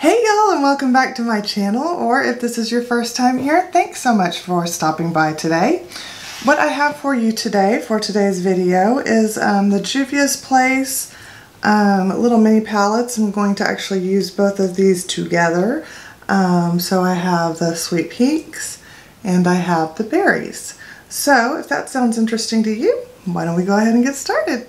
Hey y'all, and welcome back to my channel, or if this is your first time here, thanks so much for stopping by today. What I have for you today, for today's video, is the Juvia's Place little mini palettes. I'm going to actually use both of these together. So I have the Sweet Pinks and I have the Berries. So if that sounds interesting to you, why don't we go ahead and get started?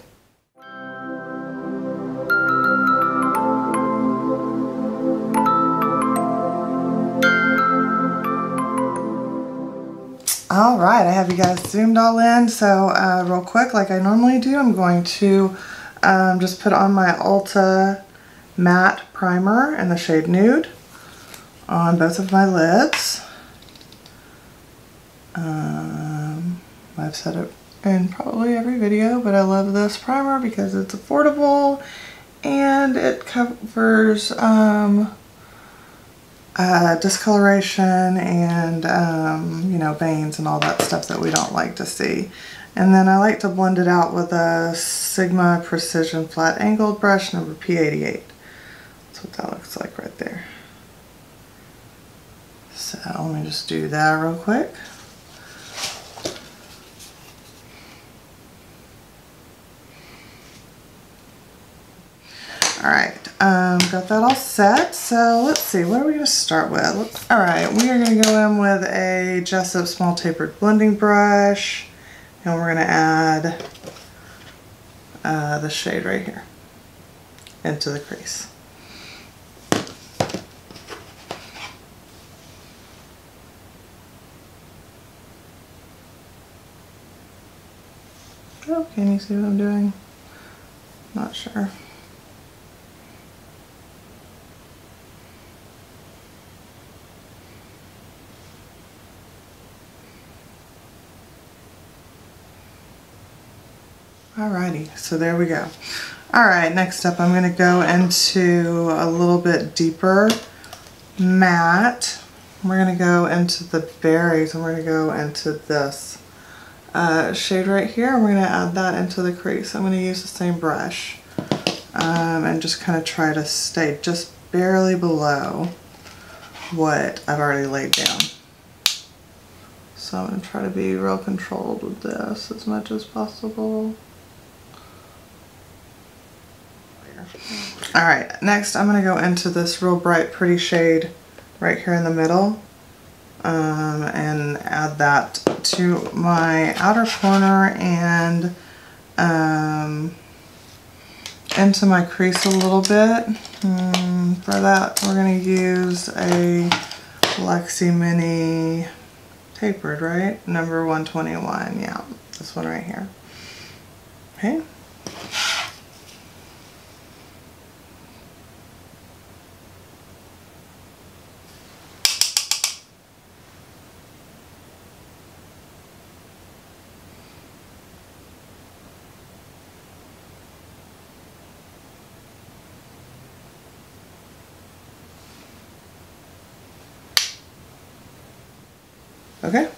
Alright, I have you guys zoomed all in, so real quick, like I normally do, I'm going to just put on my Ulta Matte Primer in the shade Nude on both of my lids. I've said it in probably every video, but I love this primer because it's affordable and it covers discoloration and you know, veins and all that stuff that we don't like to see. And then I like to blend it out with a Sigma Precision Flat Angled brush number P88. That's what that looks like right there. So let me just do that real quick. Alright, got that all set, so let's see, what are we going to start with? Alright, we are going to go in with a Jessup Small Tapered Blending Brush, and we're going to add the shade right here into the crease. Oh, can you see what I'm doing? Not sure. Alrighty, so there we go. Alright, next up I'm going to go into a little bit deeper matte. We're going to go into the Berries, and we're going to go into this shade right here, and we're going to add that into the crease. I'm going to use the same brush and just kind of try to stay just barely below what I've already laid down. So I'm going to try to be real controlled with this as much as possible. Alright, next I'm going to go into this real bright pretty shade right here in the middle and add that to my outer corner and into my crease a little bit. For that we're going to use a Lexi Mini Tapered, right? Number 121, yeah, this one right here. Okay. Okay.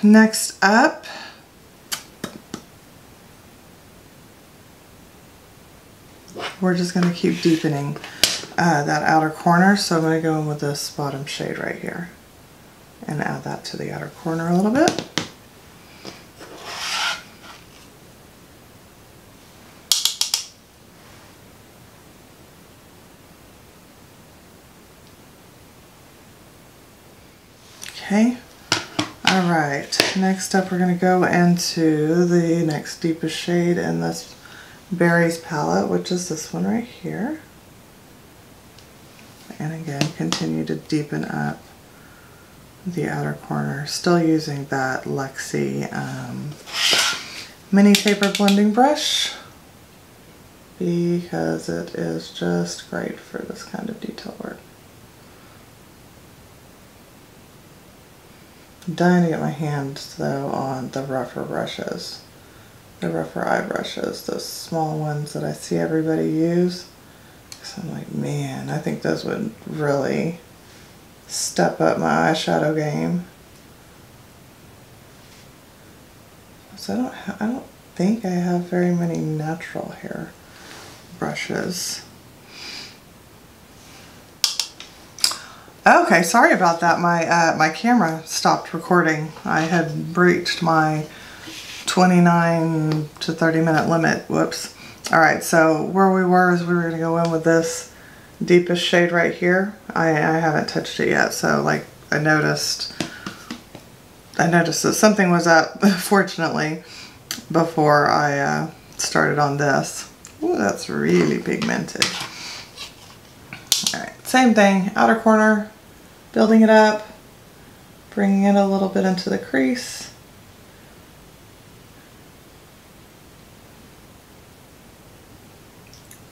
Next up, we're just going to keep deepening that outer corner. So I'm going to go in with this bottom shade right here and add that to the outer corner a little bit. Okay, alright, next up we're going to go into the next deepest shade in this Berries palette, which is this one right here. And again, continue to deepen up the outer corner, still using that Lexi Mini Tapered Blending Brush because it is just great for this kind of detail work. I'm dying to get my hands though on the rougher brushes, the rougher eye brushes, those small ones that I see everybody use. So I'm like, man, I think those would really step up my eyeshadow game. So I don't think I have very many natural hair brushes. Okay, sorry about that. My camera stopped recording. I had breached my 29 to 30 minute limit. Whoops. All right, so where we were is we were going to go in with this deepest shade right here. I haven't touched it yet, so like I noticed that something was up, fortunately, before I started on this. Ooh, that's really pigmented. Alright, same thing, outer corner, building it up, bringing it a little bit into the crease.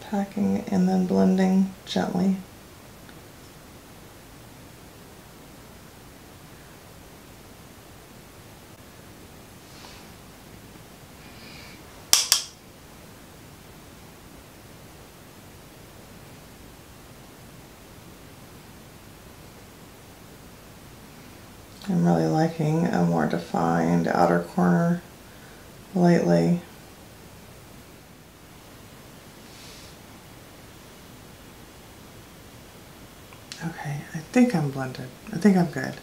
Packing and then blending gently. I'm really liking a more defined outer corner lately. Okay, I think I'm blended. I think I'm good.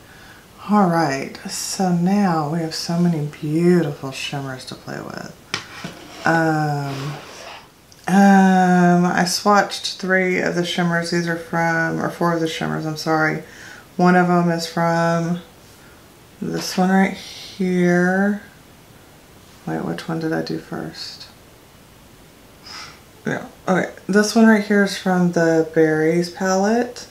Alright, so now we have so many beautiful shimmers to play with. I swatched 3 of the shimmers. These are from, or 4 of the shimmers, I'm sorry. One of them is from this one right here. Wait, which one did I do first? Yeah, okay. This one right here is from the Berries palette.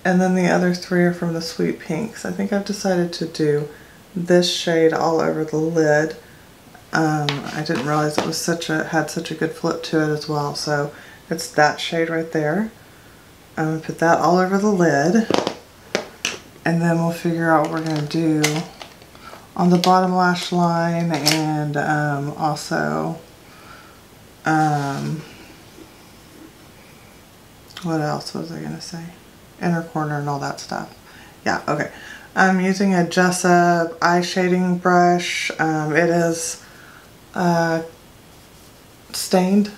And then the other 3 are from the Sweet Pinks. I think I've decided to do this shade all over the lid. I didn't realize it was had such a good flip to it as well. So it's that shade right there. I'm going to put that all over the lid. And then we'll figure out what we're going to do on the bottom lash line and also what else was I going to say? Inner corner and all that stuff. Yeah, okay. I'm using a Jessup eye shading brush. It is stained,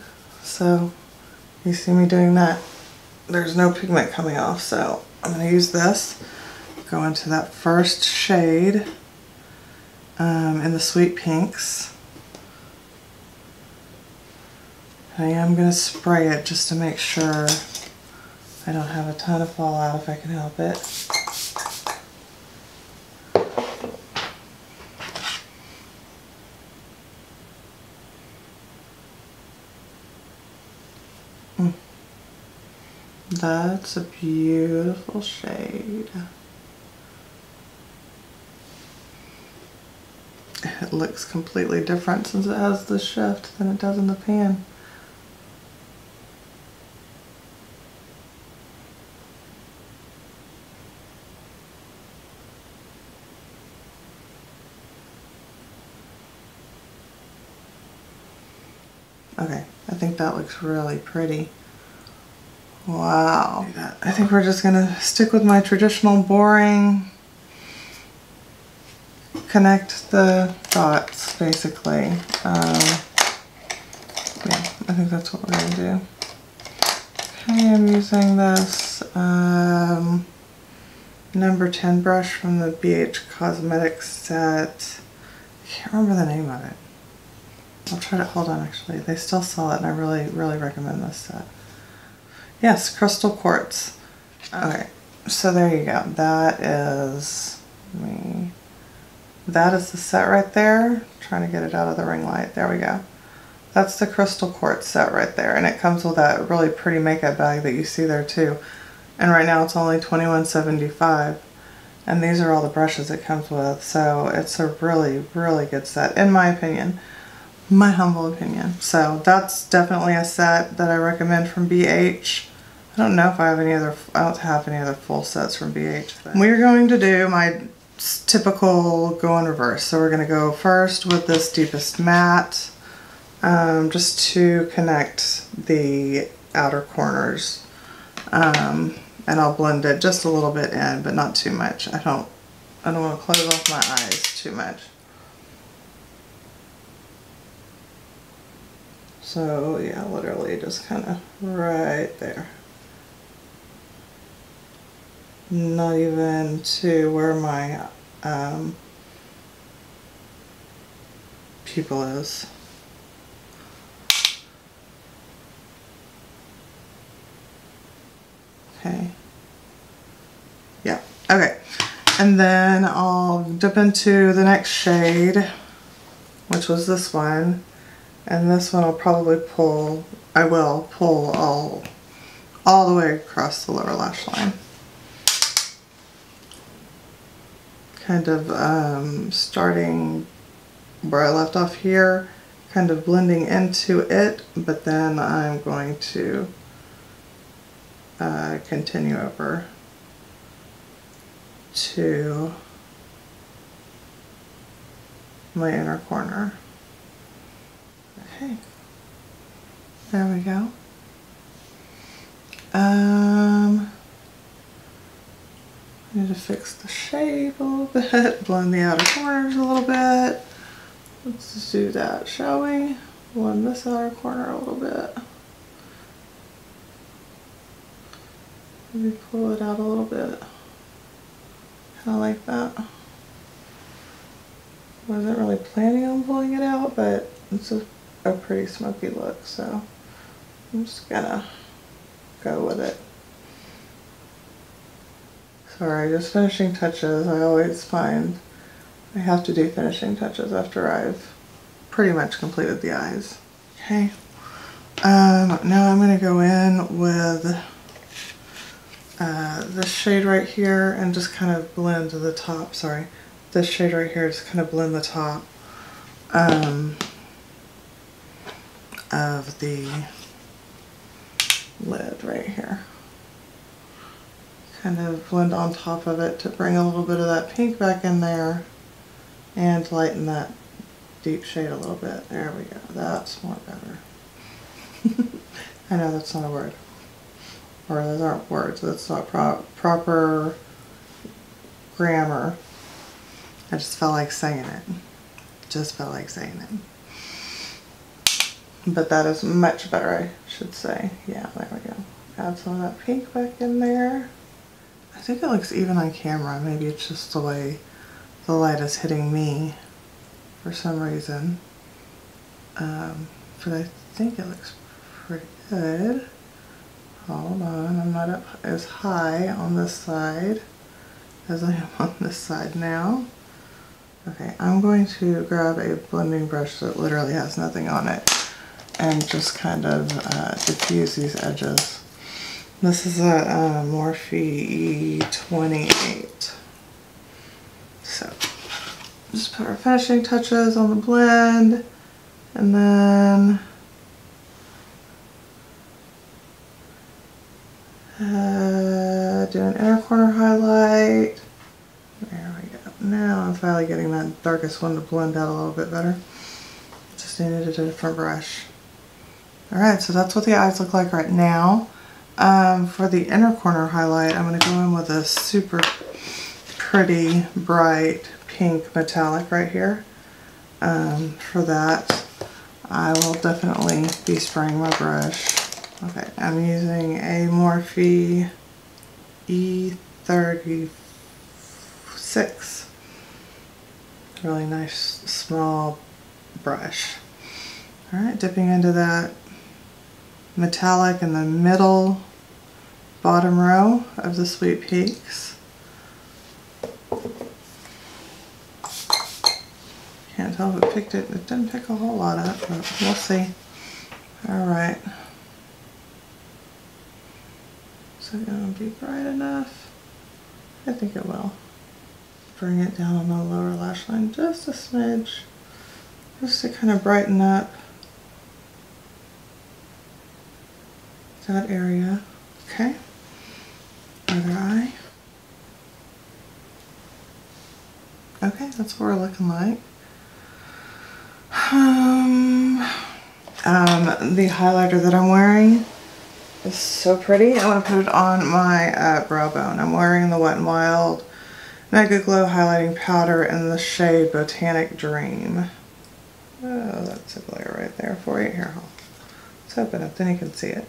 so you see me doing that. There's no pigment coming off, so I'm going to use this. Go into that first shade in the Sweet Pinks. I am going to spray it just to make sure I don't have a ton of fallout if I can help it. That's a beautiful shade. It looks completely different since it has the shift than it does in the pan. Okay, I think that looks really pretty. Wow. I think we're just gonna stick with my traditional boring, connect the dots basically. Yeah, I think that's what we're gonna do. Okay, I'm using this number 10 brush from the BH Cosmetics set. I can't remember the name of it. I'll try to, hold on actually. They still sell it and I really, really recommend this set. Yes, Crystal Quartz. Okay, so there you go. That is the set right there. I'm trying to get it out of the ring light. There we go. That's the Crystal Quartz set right there. And it comes with that really pretty makeup bag that you see there too. And right now it's only $21.75. And these are all the brushes it comes with. So it's a really, really good set in my opinion. My humble opinion. So that's definitely a set that I recommend from BH. I don't know if I have any other, I don't have any other full sets from BH. But we're going to do my typical go in reverse. So we're going to go first with this deepest matte, just to connect the outer corners. And I'll blend it just a little bit in, but not too much. I don't want to close off my eyes too much. So yeah, literally just kind of right there. not even to where my pupil is. Okay. Yeah, okay. And then I'll dip into the next shade, which was this one. And this one I'll probably pull, I will pull all the way across the lower lash line. Kind of starting where I left off here, kind of blending into it, but then I'm going to continue over to my inner corner. Okay, there we go. I need to fix the shape a little bit, blend the outer corners a little bit. Let's just do that, shall we? Blend this outer corner a little bit. Maybe pull it out a little bit. Kind of like that. Wasn't really planning on pulling it out, but it's a pretty smoky look, so I'm just gonna go with it. Sorry, just finishing touches. I always find I have to do finishing touches after I've pretty much completed the eyes. Okay. Now I'm gonna go in with this shade right here and just kind of blend to the top. Sorry, this shade right here, just kind of blend the top of the lid right here. Kind of blend on top of it to bring a little bit of that pink back in there and lighten that deep shade a little bit. There we go. That's more better. I know that's not a word. Or those aren't words. That's not proper grammar. I just felt like saying it. Just felt like saying it. But that is much better, I should say. Yeah, there we go. Add some of that pink back in there. I think it looks even on camera. Maybe it's just the way the light is hitting me for some reason. But I think it looks pretty good. Hold on, I'm not up as high on this side as I am on this side now. Okay, I'm going to grab a blending brush that literally has nothing on it and just kind of diffuse these edges. This is a Morphe E28. So, just put our finishing touches on the blend, and then do an inner corner highlight. There we go. Now I'm finally getting that darkest one to blend out a little bit better. Just needed a different brush. Alright, so that's what the eyes look like right now. For the inner corner highlight, I'm going to go in with a super pretty bright pink metallic right here. For that, I will definitely be spraying my brush. Okay, I'm using a Morphe E36. Really nice small brush. Alright, dipping into that metallic in the middle bottom row of the Sweet Peaks. Can't tell if it picked it. It didn't pick a whole lot up, but we'll see. Alright. Is it going to be bright enough? I think it will. Bring it down on the lower lash line just a smidge, just to kind of brighten up that area. Okay. Other eye. Okay, that's what we're looking like. The highlighter that I'm wearing is so pretty. I want to put it on my brow bone. I'm wearing the Wet n Wild Megaglo highlighting powder in the shade Botanic Dream. Oh, that's a glare right there for you. Here, let's open it, then you can see it.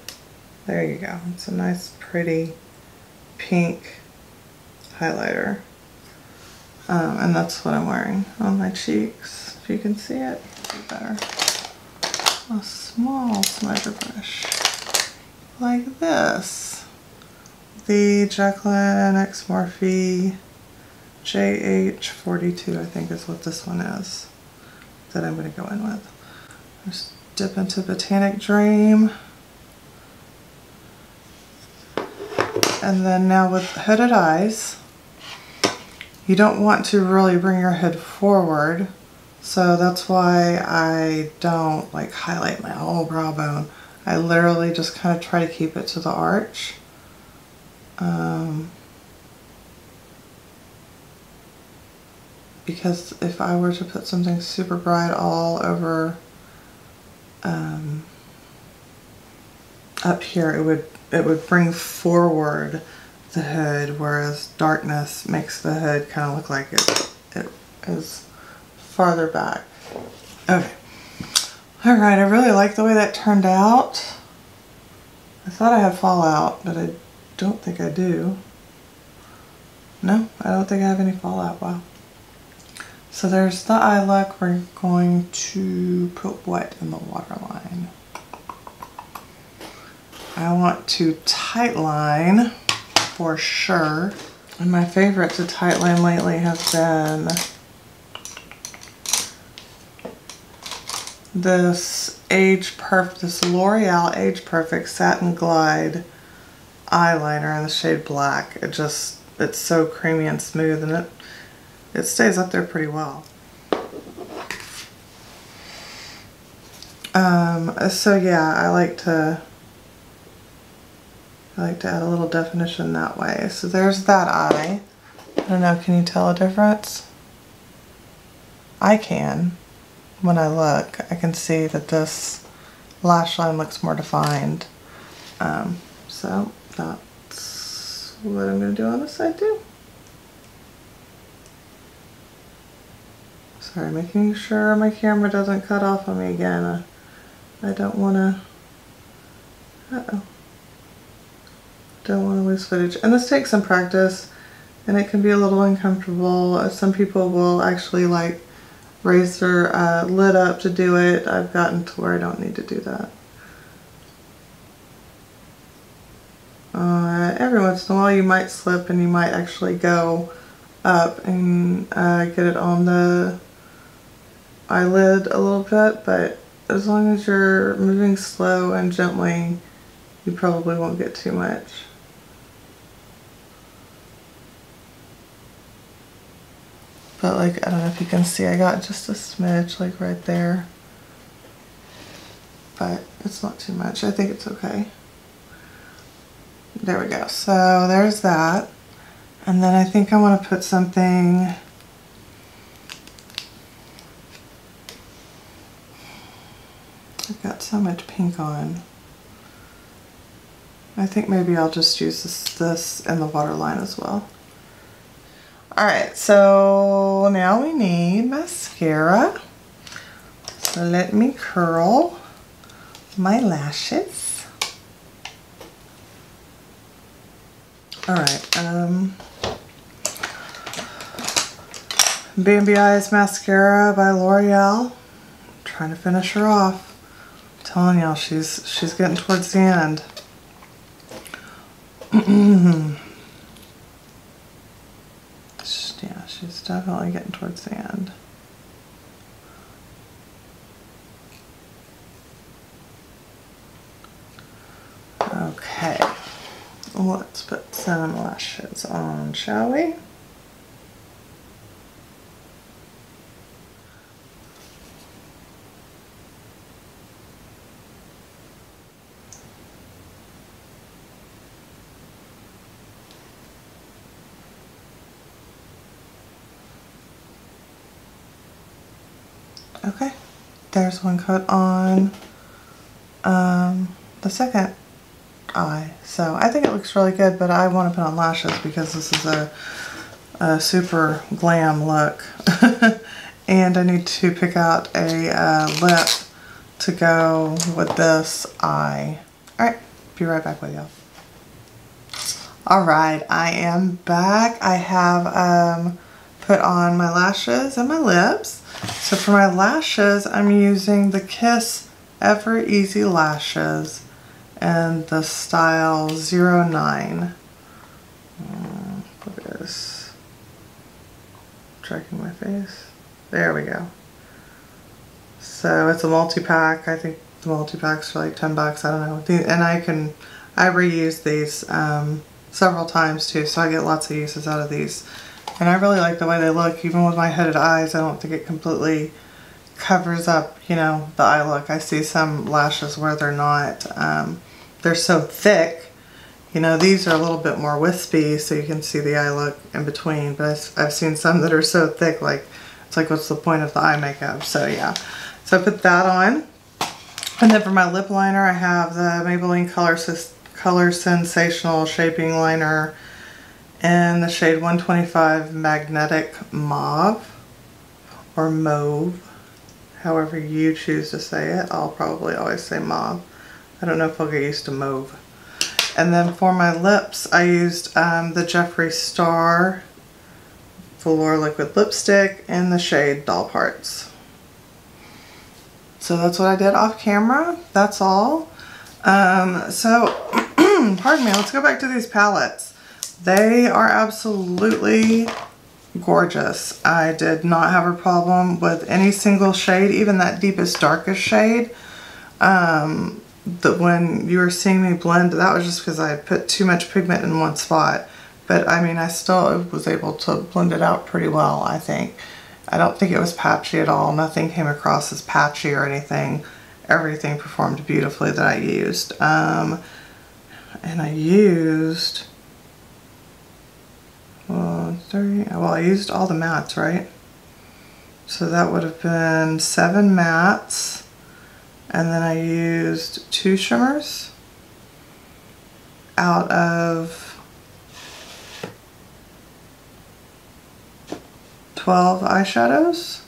There you go. It's a nice, pretty pink highlighter. And that's what I'm wearing on my cheeks. If you can see it, it'll be better. A small smudger brush, like this. The Jacqueline X Morphe JH42, I think is what this one is, that I'm going to go in with. Just dip into Botanic Dream. And then now with hooded eyes, you don't want to really bring your head forward. So that's why I don't like highlight my whole brow bone. I literally just kind of try to keep it to the arch. Because if I were to put something super bright all over up here, it would bring forward the hood, whereas darkness makes the hood kind of look like it is farther back. Okay. Alright, I really like the way that turned out. I thought I had fallout, but I don't think I do. No, I don't think I have any fallout. Wow. So there's the eye look. We're going to put what in the waterline? I want to tightline for sure. And my favorite to tightline lately has been this this L'Oreal Age Perfect Satin Glide eyeliner in the shade black. It's so creamy and smooth, and it stays up there pretty well. So yeah, I like to add a little definition that way. So there's that eye. I don't know, can you tell a difference? I can. When I look, I can see that this lash line looks more defined. So that's what I'm going to do on this side too. Sorry, making sure my camera doesn't cut off on me again. I don't want to, don't want to lose footage. And this takes some practice, and it can be a little uncomfortable. Some people will actually like raise their lid up to do it. I've gotten to where I don't need to do that. Every once in a while you might slip and you might actually go up and get it on the eyelid a little bit, but as long as you're moving slow and gently, you probably won't get too much. But like, I don't know if you can see, I got just a smidge like right there, but it's not too much. I think it's okay. There we go. So there's that. And then I think I want to put something, I've got so much pink on. I think maybe I'll just use this in the waterline as well. Alright, so now we need mascara. So let me curl my lashes. Alright, Bambi Eyes Mascara by L'Oreal. Trying to finish her off. I'm telling y'all, she's getting towards the end. Yeah, she's definitely getting towards the end. Okay, let's put some lashes on, shall we? Okay, there's one coat on the second eye. So I think it looks really good, but I want to put on lashes because this is a super glam look. And I need to pick out a lip to go with this eye. Alright, be right back with y'all. Alright, I am back. I have put on my lashes and my lips. So for my lashes, I'm using the Kiss Ever Easy Lashes and the style 09. Look at this. Tracking my face. There we go. So it's a multi-pack. I think the multi-packs are like 10 bucks. I don't know. And I reuse these several times too, so I get lots of uses out of these. And I really like the way they look. Even with my hooded eyes, I don't think it completely covers up, you know, the eye look. I see some lashes where they're not, they're so thick. You know, these are a little bit more wispy, so you can see the eye look in between. But I've seen some that are so thick, like, it's like, what's the point of the eye makeup? So yeah. So I put that on. And then for my lip liner, I have the Maybelline Color Sensational Shaping Liner in the shade 125 Magnetic Mauve, or Mauve, however you choose to say it. I'll probably always say mauve. I don't know if I'll get used to mauve. And then for my lips, I used the Jeffree Star Velour Liquid Lipstick in the shade Doll Parts. So that's what I did off camera. That's all. So, pardon me, let's go back to these palettes. They are absolutely gorgeous. I did not have a problem with any single shade, even that deepest, darkest shade. That when you were seeing me blend, that was just because I put too much pigment in one spot. But I mean, I still was able to blend it out pretty well, I think. I don't think it was patchy at all. Nothing came across as patchy or anything. Everything performed beautifully that I used. And I used, I used all the mattes, right? So that would have been 7 mattes. And then I used 2 shimmers out of 12 eyeshadows.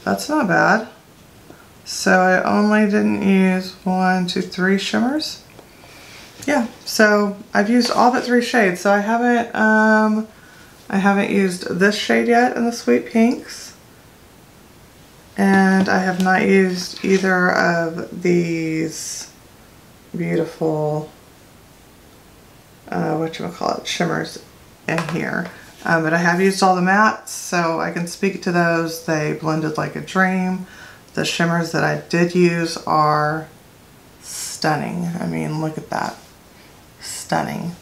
That's not bad. So I only didn't use 1, 2, 3 shimmers. Yeah, so I've used all but 3 shades. So I haven't used this shade yet in the Sweet Pinks. And I have not used either of these beautiful, whatchamacallit, shimmers in here. But I have used all the mattes, so I can speak to those. They blended like a dream. The shimmers that I did use are stunning. I mean, look at that. Stunning.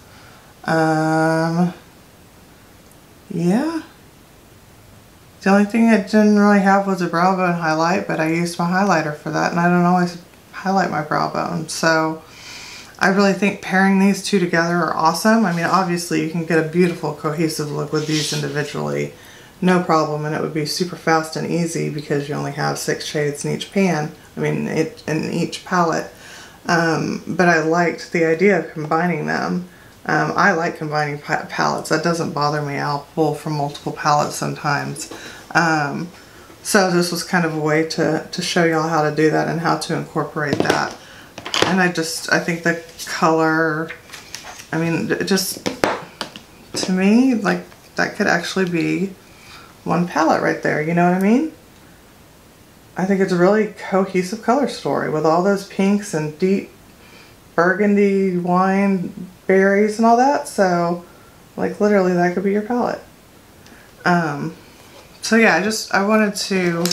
Yeah. The only thing I didn't really have was a brow bone highlight, but I used my highlighter for that, and I don't always highlight my brow bone. So I really think pairing these two together are awesome. I mean, obviously you can get a beautiful cohesive look with these individually, no problem, and it would be super fast and easy because you only have 6 shades in each pan. I mean, in each palette. But I liked the idea of combining them. I like combining palettes. That doesn't bother me. I'll pull from multiple palettes sometimes. So this was kind of a way to show y'all how to do that and how to incorporate that. And I think the color, I mean, just, to me, like, that could actually be one palette right there. You know what I mean? I think it's a really cohesive color story with all those pinks and deep burgundy wine berries and all that. So like literally that could be your palette. So yeah, I wanted to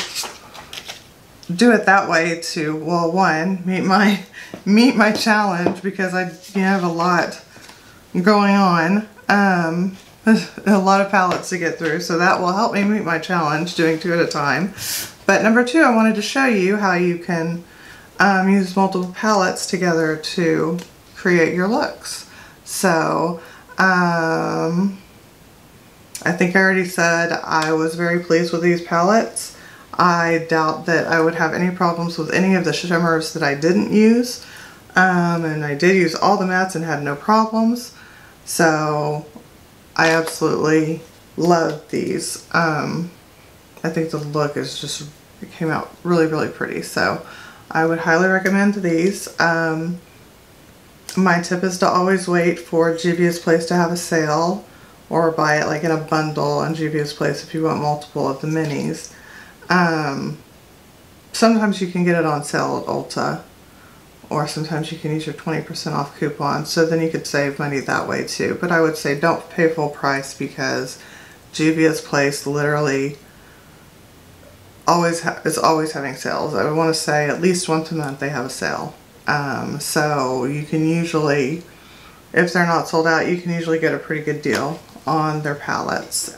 do it that way to, well, one, meet my challenge, because I have a lot going on. A lot of palettes to get through, so that will help me meet my challenge, doing 2 at a time. But number 2, I wanted to show you how you can use multiple palettes together to create your looks. So I think I already said I was very pleased with these palettes. I doubt that I would have any problems with any of the shimmers that I didn't use. And I did use all the mattes and had no problems. So I absolutely love these. I think the look is just, it came out really, really pretty. So I would highly recommend these. My tip is to always wait for Juvia's Place to have a sale, or buy it like in a bundle on Juvia's Place if you want multiple of the minis. Sometimes you can get it on sale at Ulta, or sometimes you can use your 20% off coupon, so then you could save money that way too. But I would say don't pay full price, because Juvia's Place literally is always having sales. I would want to say at least once a month they have a sale. So you can usually, if they're not sold out, you can usually get a pretty good deal on their palettes.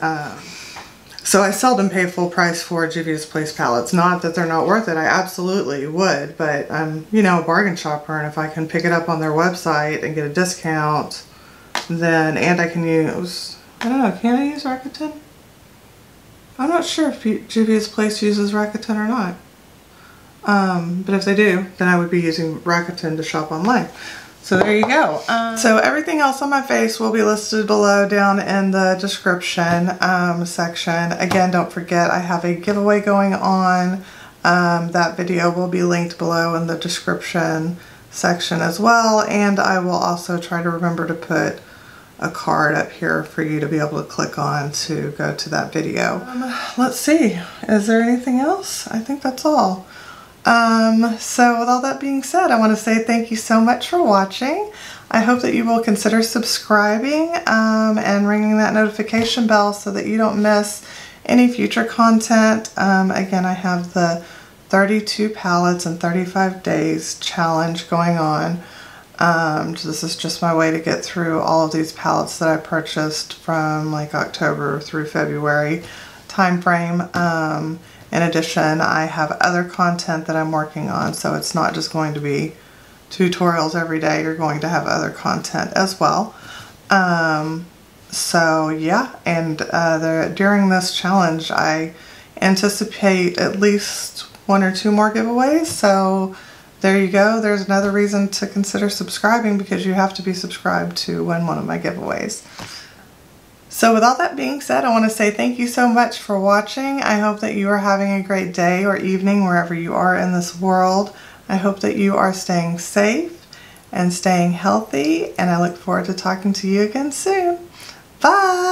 So I seldom pay full price for Juvia's Place palettes. Not that they're not worth it, I absolutely would, but I'm, you know, a bargain shopper, and if I can pick it up on their website and get a discount, then, and I can use, I don't know, can I use Rakuten? I'm not sure if Juvia's Place uses Rakuten or not. But if they do, then I would be using Rakuten to shop online. So there you go. So everything else on my face will be listed below down in the description section. Again, don't forget I have a giveaway going on. That video will be linked below in the description section as well. And I will also try to remember to put a card up here for you to be able to click on to go to that video. Let's see, is there anything else? I think that's all. So with all that being said, I want to say thank you so much for watching. I hope that you will consider subscribing and ringing that notification bell so that you don't miss any future content. Again, I have the 32 palettes in 35 days challenge going on. This is just my way to get through all of these palettes that I purchased from like October through February time frame. In addition, I have other content that I'm working on, so it's not just going to be tutorials every day. You're going to have other content as well. So yeah, and during this challenge, I anticipate at least 1 or 2 more giveaways. So there you go. There's another reason to consider subscribing, because you have to be subscribed to win one of my giveaways. So with all that being said, I want to say thank you so much for watching. I hope that you are having a great day or evening wherever you are in this world. I hope that you are staying safe and staying healthy, and I look forward to talking to you again soon. Bye!